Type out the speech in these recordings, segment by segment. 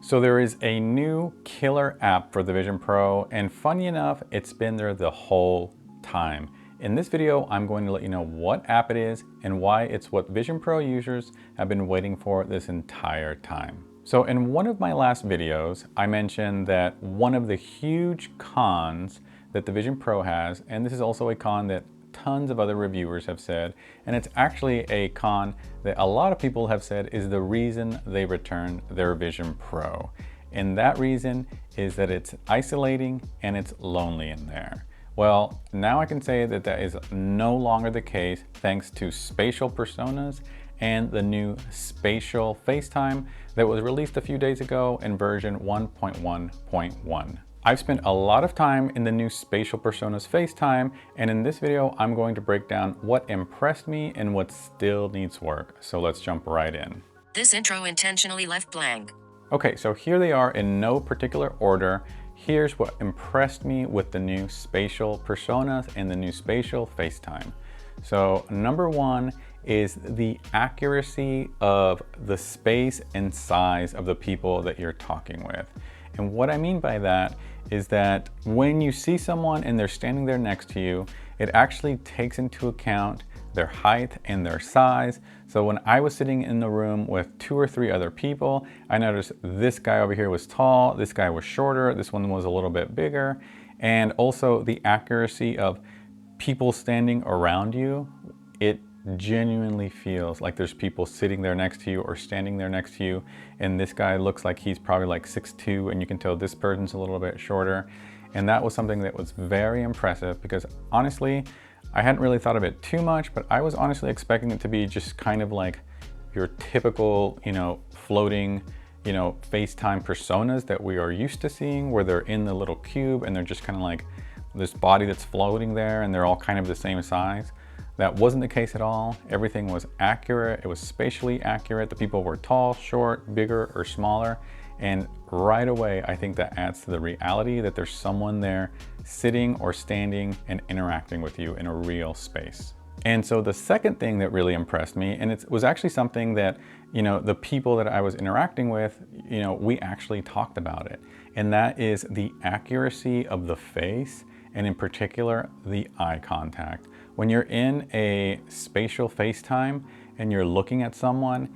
So there is a new killer app for the Vision Pro, and funny enough, it's been there the whole time. In this video, I'm going to let you know what app it is and why it's what Vision Pro users have been waiting for this entire time. So in one of my last videos, I mentioned that one of the huge cons that the Vision Pro has, and this is also a con that tons of other reviewers have said, and it's actually a con that a lot of people have said is the reason they returned their Vision Pro. And that reason is that it's isolating and it's lonely in there. Well, now I can say that that is no longer the case thanks to spatial personas and the new Spatial FaceTime that was released a few days ago in version 1.1.1. I've spent a lot of time in the new Spatial Personas FaceTime, and in this video, I'm going to break down what impressed me and what still needs work. So let's jump right in. This intro intentionally left blank. Okay, so here they are in no particular order. Here's what impressed me with the new Spatial Personas and the new Spatial FaceTime. So number one is the accuracy of the space and size of the people that you're talking with. And what I mean by that is that when you see someone and they're standing there next to you, it actually takes into account their height and their size. So when I was sitting in the room with 2 or 3 other people, I noticed this guy over here was tall, this guy was shorter, this one was a little bit bigger, and also the accuracy of people standing around you. It genuinely feels like there's people sitting there next to you or standing there next to you, and this guy looks like he's probably like 6'2", and you can tell this person's a little bit shorter. And that was something that was very impressive because honestly, I hadn't really thought of it too much, but I was honestly expecting it to be just kind of like your typical, floating, FaceTime personas that we are used to seeing, where they're in the little cube and they're just kind of like this body that's floating there and they're all kind of the same size. That wasn't the case at all. Everything was accurate. It was spatially accurate. The people were tall, short, bigger, or smaller. And right away, I think that adds to the reality that there's someone there sitting or standing and interacting with you in a real space. And so the second thing that really impressed me, and it was actually something that, the people that I was interacting with, we actually talked about it. And that is the accuracy of the face, and in particular, the eye contact. When you're in a spatial FaceTime and you're looking at someone,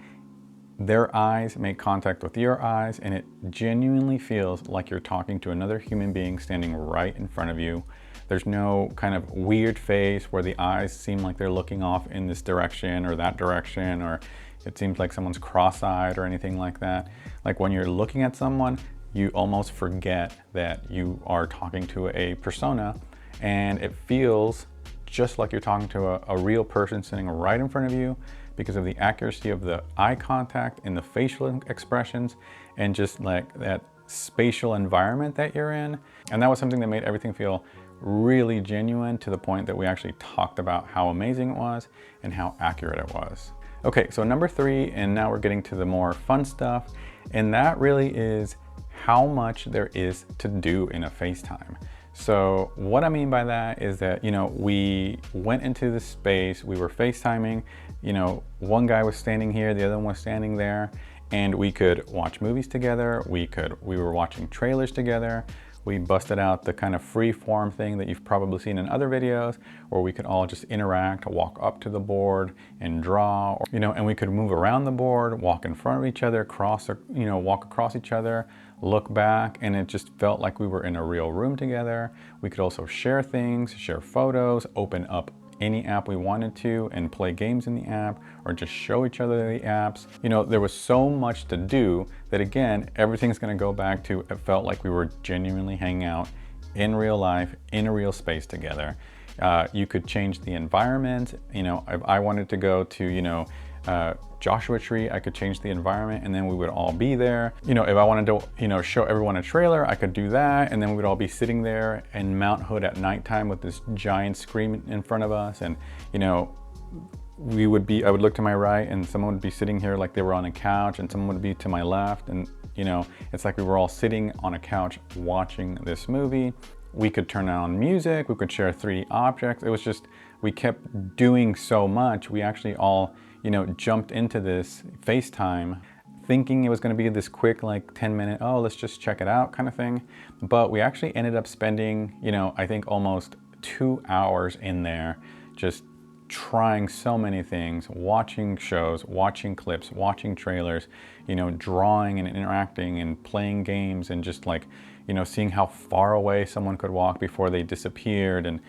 their eyes make contact with your eyes, and it genuinely feels like you're talking to another human being standing right in front of you. There's no kind of weird face where the eyes seem like they're looking off in this direction or that direction, or it seems like someone's cross-eyed or anything like that. Like when you're looking at someone, you almost forget that you are talking to a persona, and it feels just like you're talking to a real person sitting right in front of you because of the accuracy of the eye contact and the facial expressions and just like that spatial environment that you're in. And that was something that made everything feel really genuine, to the point that we actually talked about how amazing it was and how accurate it was. Okay, so number 3, and now we're getting to the more fun stuff, and that really is how much there is to do in a FaceTime. So what I mean by that is that, we went into the space, we were FaceTiming, one guy was standing here, the other one was standing there, and we could watch movies together, we were watching trailers together, we busted out the kind of free form thing that you've probably seen in other videos, where we could all just interact, walk up to the board and draw, and we could move around the board, walk in front of each other, walk across each other, look back, and it just felt like we were in a real room together. We could also share things, share photos, open up any app we wanted to and play games in the app, or just show each other the apps. There was so much to do that, again, everything's gonna go back to, it felt like we were genuinely hanging out in real life, in a real space together. You could change the environment. If I wanted to go to, Joshua Tree, I could change the environment and then we would all be there. If I wanted to, show everyone a trailer, I could do that, and then we would all be sitting there in Mount Hood at nighttime with this giant screen in front of us, and I would look to my right and someone would be sitting here like they were on a couch, and someone would be to my left, and it's like we were all sitting on a couch watching this movie. We could turn on music, we could share 3D objects. It was just, we kept doing so much. We actually all, jumped into this FaceTime thinking it was going to be this quick, like 10-minute, oh, let's just check it out kind of thing. But we actually ended up spending, I think almost 2 hours in there, just trying so many things, watching shows, watching clips, watching trailers, drawing and interacting and playing games, and just like, seeing how far away someone could walk before they disappeared. And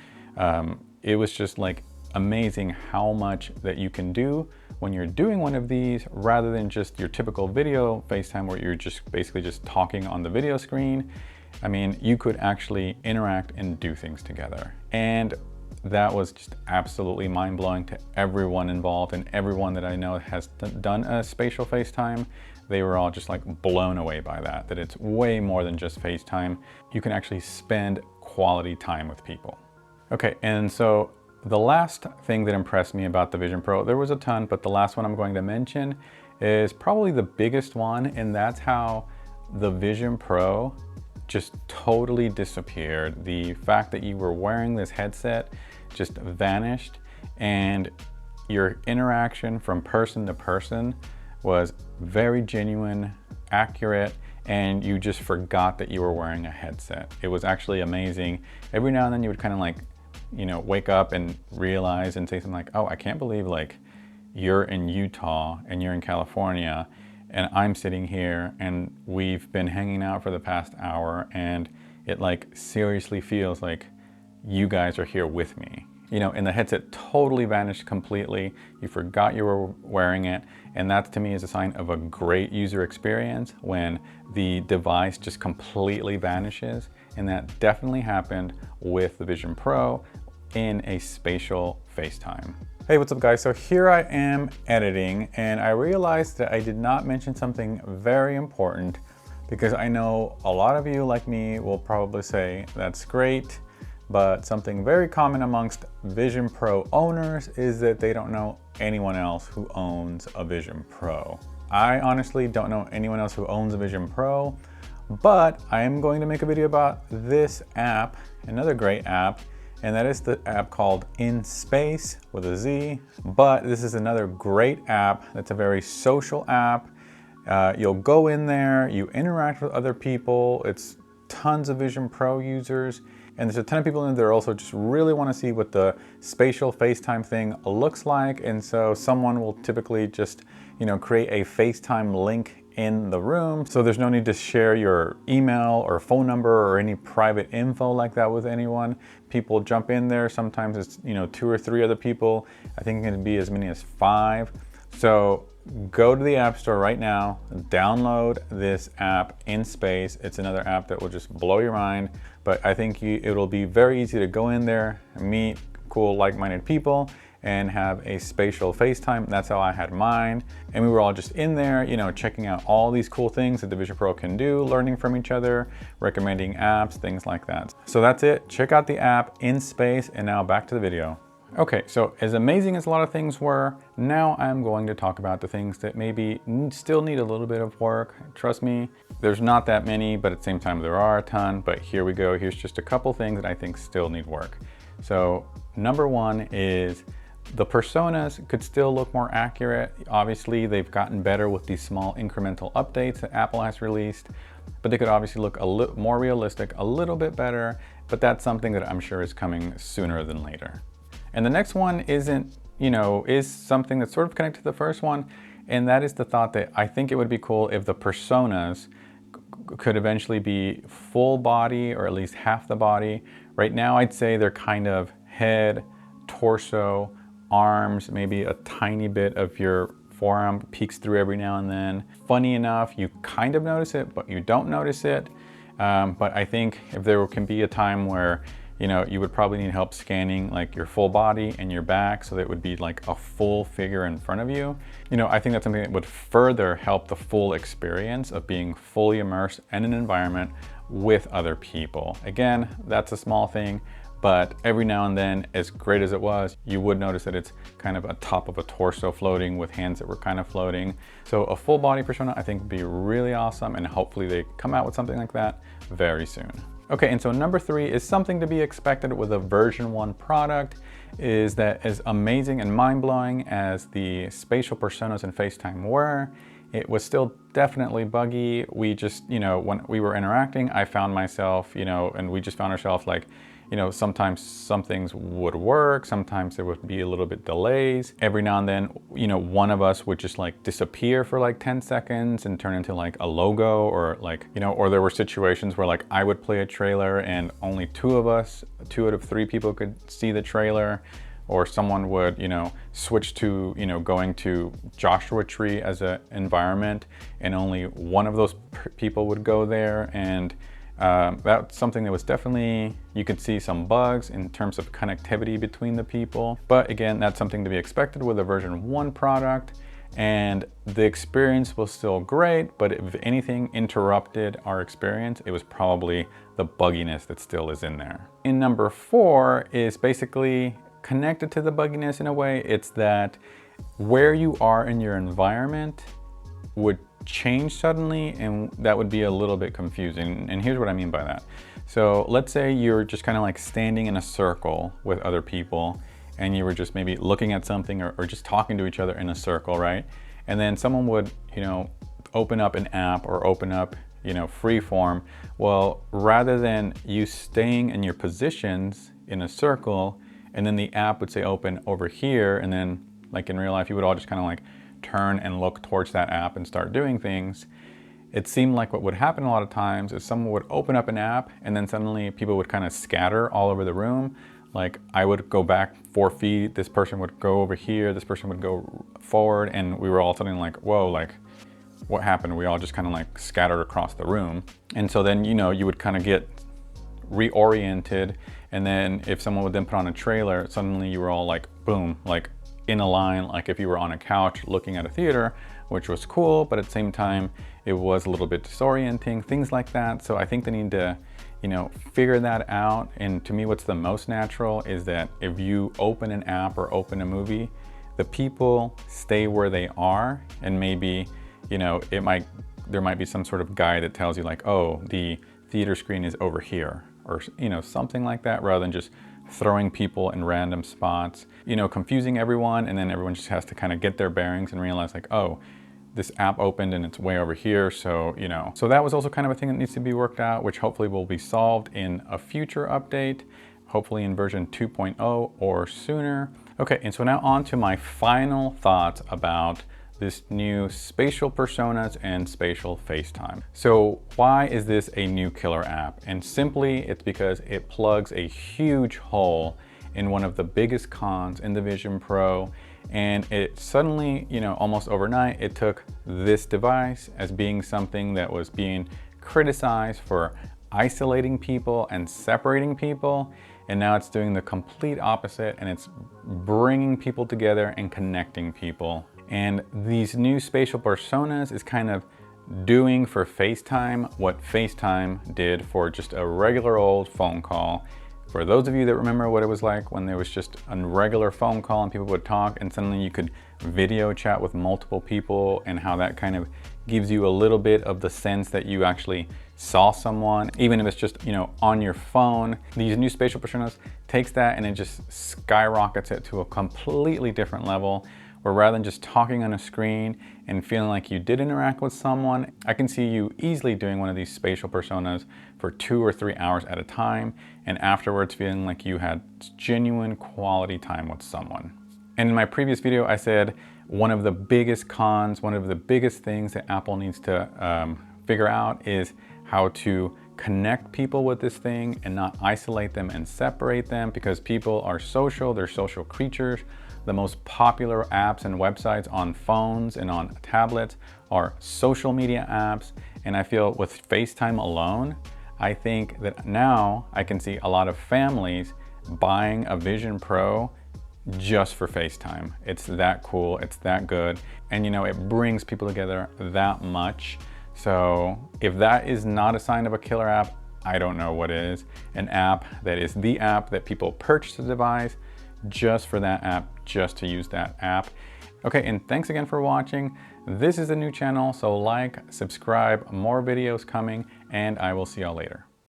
it was just like amazing how much that you can do when you're doing one of these, rather than just your typical video FaceTime where you're just basically just talking on the video screen. I mean, you could actually interact and do things together. And that was just absolutely mind-blowing to everyone involved, and everyone that I know has done a spatial FaceTime. They were all just like blown away by that it's way more than just FaceTime. You can actually spend quality time with people. Okay, and so the last thing that impressed me about the Vision Pro, there was a ton, but the last one I'm going to mention is probably the biggest one, and that's how the Vision Pro just totally disappeared. The fact that you were wearing this headset just vanished, and your interaction from person to person was very genuine, accurate, and you just forgot that you were wearing a headset. It was actually amazing. Every now and then you would kind of like, wake up and realize and say something like, oh, I can't believe like you're in Utah and you're in California and I'm sitting here and we've been hanging out for the past hour, and it like seriously feels like you guys are here with me. And the headset totally vanished completely. You forgot you were wearing it. And that to me is a sign of a great user experience, when the device just completely vanishes. And that definitely happened with the Vision Pro in a spatial FaceTime. Hey, what's up guys? So here I am editing, and I realized that I did not mention something very important, because I know a lot of you like me will probably say that's great, but something very common amongst Vision Pro owners is that they don't know anyone else who owns a Vision Pro. I honestly don't know anyone else who owns a Vision Pro, but I am going to make a video about this app, another great app, and that is the app called In Space with a Z. But this is another great app that's a very social app. You'll go in there, you interact with other people. It's tons of Vision Pro users, and there's a ton of people in there also just really want to see what the spatial FaceTime thing looks like. And so someone will typically just, create a FaceTime link in the room. So there's no need to share your email or phone number or any private info like that with anyone. People jump in there. Sometimes it's, 2 or 3 other people. I think it can be as many as 5. So go to the App Store right now, download this app, In Space. It's another app that will just blow your mind, but I think it'll be very easy to go in there, meet cool like-minded people, and have a spatial FaceTime. That's how I had mine. And we were all just in there, checking out all these cool things that the Vision Pro can do, learning from each other, recommending apps, things like that. So that's it. Check out the app In Space, and now back to the video. Okay, so as amazing as a lot of things were, now I'm going to talk about the things that maybe still need a little bit of work. Trust me, there's not that many, but at the same time there are a ton. But here we go. Here's just a couple things that I think still need work. So number one is the personas could still look more accurate. Obviously, they've gotten better with these small incremental updates that Apple has released, but they could obviously look a little more realistic, a little bit better, but that's something that I'm sure is coming sooner than later. And the next one is something that's sort of connected to the first one, and that is the thought that I think it would be cool if the personas could eventually be full body, or at least half the body. Right now, I'd say they're kind of head, torso, arms, maybe a tiny bit of your forearm peeks through every now and then. Funny enough, you kind of notice it, but you don't notice it. But I think if there can be a time where you would probably need help scanning like your full body and your back, so that it would be like a full figure in front of you. I think that's something that would further help the full experience of being fully immersed in an environment with other people. Again, that's a small thing, but every now and then, as great as it was, you would notice that it's kind of a top of a torso floating with hands that were kind of floating. So a full body persona I think would be really awesome, and hopefully they come out with something like that very soon. Okay, and so number 3 is something to be expected with a version 1 product, is that as amazing and mind-blowing as the spatial personas in FaceTime were, it was still definitely buggy. We just, you know, when we were interacting, I found myself, you know, and we just found ourselves like, you know, sometimes some things would work, sometimes there would be a little bit delays. Every now and then, you know, one of us would just like disappear for like 10 seconds and turn into like a logo, or like, you know, or there were situations where like I would play a trailer and only two out of three people could see the trailer. Or someone would, you know, switch to, you know, going to Joshua Tree as an environment, and only one of those people would go there. And that's something that was definitely, you could see some bugs in terms of connectivity between the people. But again, that's something to be expected with a version 1 product. And the experience was still great, but if anything interrupted our experience, it was probably the bugginess that still is in there. In number 4 is basically connected to the bugginess in a way. It's that where you are in your environment would change suddenly, and that would be a little bit confusing. And here's what I mean by that. So let's say you're just kind of like standing in a circle with other people, and you were just maybe looking at something or just talking to each other in a circle, right? And then someone would, you know, open up an app or open up, you know, Freeform. Well, rather than you staying in your positions in a circle, and then the app would say open over here, and then like in real life, you would all just kind of like turn and look towards that app and start doing things. It seemed like what would happen a lot of times is someone would open up an app, and then suddenly people would kind of scatter all over the room. Like I would go back 4 feet, this person would go over here, this person would go forward, and we were all suddenly like, whoa, like what happened? We all just kind of like scattered across the room. And so then, you know, you would kind of get reoriented, and then if someone would then put on a trailer, suddenly you were all like, boom, like in a line, like if you were on a couch looking at a theater, which was cool, but at the same time, it was a little bit disorienting, things like that. So I think they need to, you know, figure that out. And to me, what's the most natural is that if you open an app or open a movie, the people stay where they are, and maybe, you know, there might be some sort of guide that tells you like, oh, the theater screen is over here, or, you know, something like that, rather than just throwing people in random spots, you know, confusing everyone, and then everyone just has to kind of get their bearings and realize like, oh, this app opened and it's way over here. So, you know, so that was also kind of a thing that needs to be worked out, which hopefully will be solved in a future update, hopefully in version 2.0 or sooner. Okay, and so now on to my final thoughts about this new spatial personas and spatial FaceTime. So why is this a new killer app? And simply, it's because it plugs a huge hole in one of the biggest cons in the Vision Pro. And it suddenly, you know, almost overnight, it took this device as being something that was being criticized for isolating people and separating people. And now it's doing the complete opposite, and it's bringing people together and connecting people. And these new spatial personas is kind of doing for FaceTime what FaceTime did for just a regular old phone call. For those of you that remember what it was like when there was just a regular phone call and people would talk, and suddenly you could video chat with multiple people, and how that kind of gives you a little bit of the sense that you actually saw someone, even if it's just, you know, on your phone. These new spatial personas takes that and it just skyrockets it to a completely different level, where rather than just talking on a screen and feeling like you did interact with someone, I can see you easily doing one of these spatial personas for 2 or 3 hours at a time, and afterwards feeling like you had genuine quality time with someone. And in my previous video, I said one of the biggest cons, one of the biggest things that Apple needs to figure out is how to connect people with this thing and not isolate them and separate them, because people are social, they're social creatures. The most popular apps and websites on phones and on tablets are social media apps. And I feel with FaceTime alone, I think that now I can see a lot of families buying a Vision Pro just for FaceTime. It's that cool, it's that good. And you know, it brings people together that much. So if that is not a sign of a killer app, I don't know what is. An app that is the app that people purchase the device just for that app, just to use that app. Okay, and thanks again for watching. This is a new channel, so like, subscribe, more videos coming, and I will see y'all later.